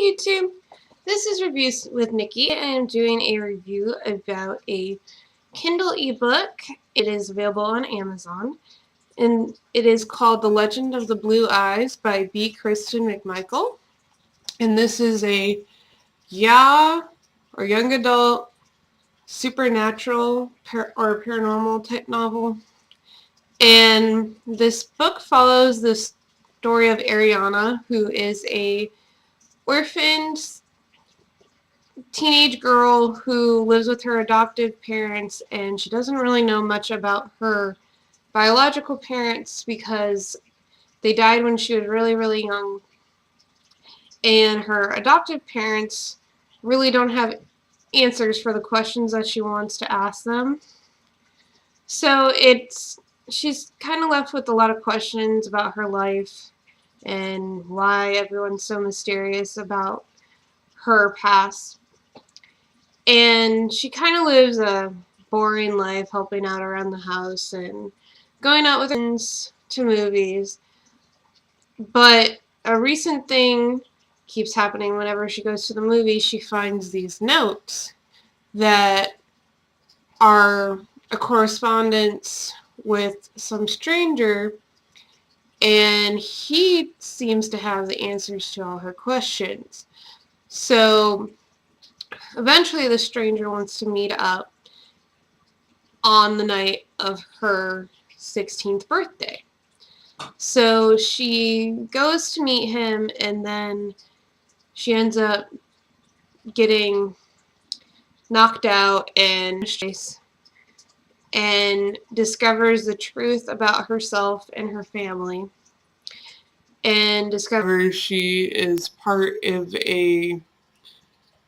YouTube, this is Reviews with Nikki, and I'm doing a review about a Kindle ebook. It is available on Amazon, and it is called The Legend of the Blue Eyes by B. Kristen McMichael. And this is a young adult supernatural or paranormal type novel. And this book follows the story of Ariana, who is a orphaned teenage girl who lives with her adoptive parents, and she doesn't really know much about her biological parents because they died when she was really young, and her adoptive parents really don't have answers for the questions that she wants to ask them. So she's kind of left with a lot of questions about her life and why everyone's so mysterious about her past. And she kind of lives a boring life, helping out around the house and going out with friends to movies. But a recent thing keeps happening whenever she goes to the movies. She finds these notes that are a correspondence with some stranger, and he seems to have the answers to all her questions. So eventually the stranger wants to meet up on the night of her 16th birthday. So she goes to meet him, and then she ends up getting knocked out and discovers the truth about herself and her family, and discovers she is part of a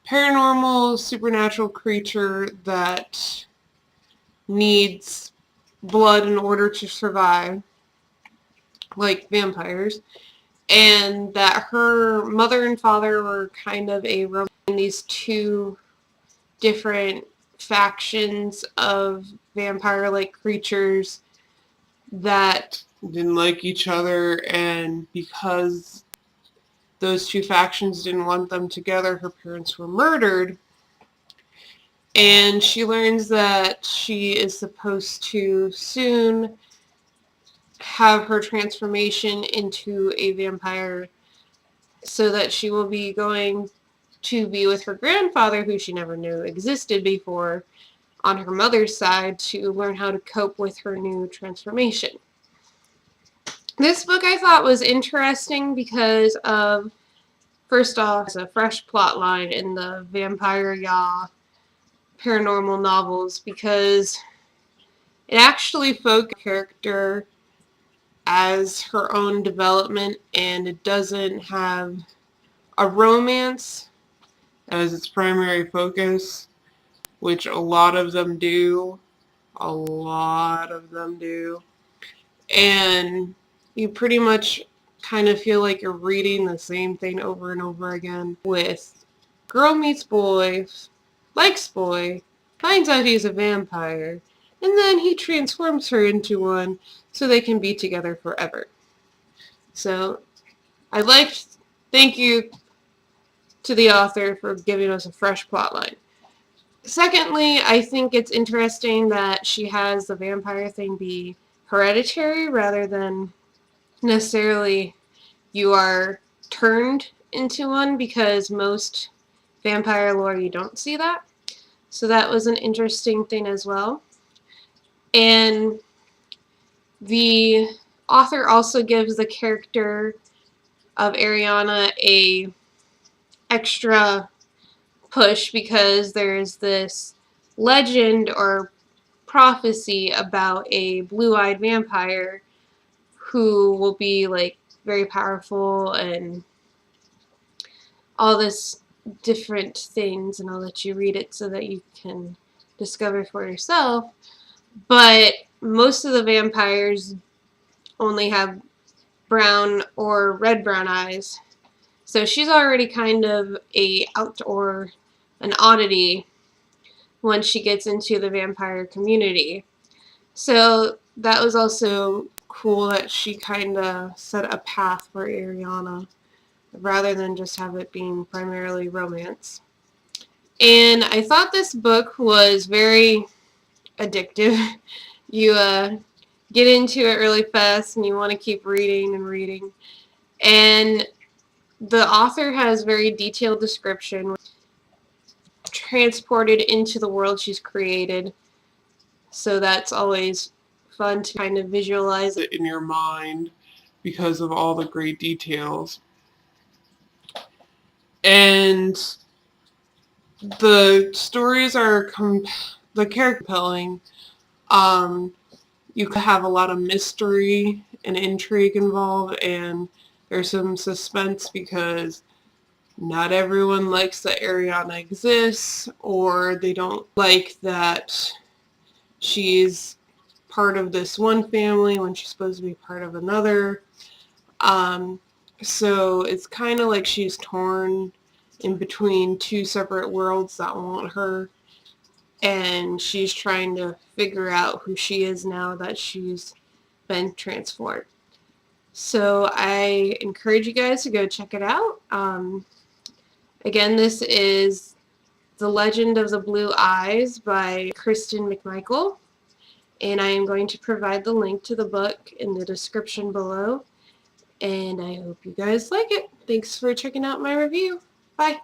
paranormal supernatural creature that needs blood in order to survive, like vampires, and that her mother and father were kind of these two different factions of vampire-like creatures that didn't like each other, and because those two factions didn't want them together, her parents were murdered. And she learns that she is supposed to soon have her transformation into a vampire, so that she will be going to be with her grandfather, who she never knew existed before, on her mother's side, to learn how to cope with her new transformation. This book I thought was interesting because of, first off, it's a fresh plot line in the vampire paranormal novels, because it actually focuses on the character as her own development, and it doesn't have a romance as its primary focus, which a lot of them do. And you pretty much kind of feel like you're reading the same thing over and over again, with girl meets boy, likes boy, finds out he's a vampire, and then he transforms her into one so they can be together forever. So thank you to the author for giving us a fresh plotline. Secondly, I think it's interesting that she has the vampire thing be hereditary rather than necessarily you are turned into one, because most vampire lore you don't see that. So that was an interesting thing as well. And the author also gives the character of Ariana a extra push, because there's this legend or prophecy about a blue-eyed vampire who will be like very powerful and all this different things, and I'll let you read it so that you can discover for yourself. But most of the vampires only have brown or red-brown eyes, so she's already kind of an oddity once she gets into the vampire community. So that was also cool that she kind of set a path for Ariana rather than just have it being primarily romance. And I thought this book was very addictive. You get into it really fast and you want to keep reading and reading. And the author has very detailed description, transported into the world she's created. So that's always fun to kind of visualize it in your mind because of all the great details. And the stories are the character compelling. You could have a lot of mystery and intrigue involved, and there's some suspense because not everyone likes that Ariana exists, or they don't like that she's part of this one family when she's supposed to be part of another. So it's kind of like she's torn in between two separate worlds that want her, and she's trying to figure out who she is now that she's been transformed. So I encourage you guys to go check it out. Again, this is The Legend of the Blue Eyes by Kristen McMichael, and I am going to provide the link to the book in the description below, and I hope you guys like it. Thanks for checking out my review. Bye.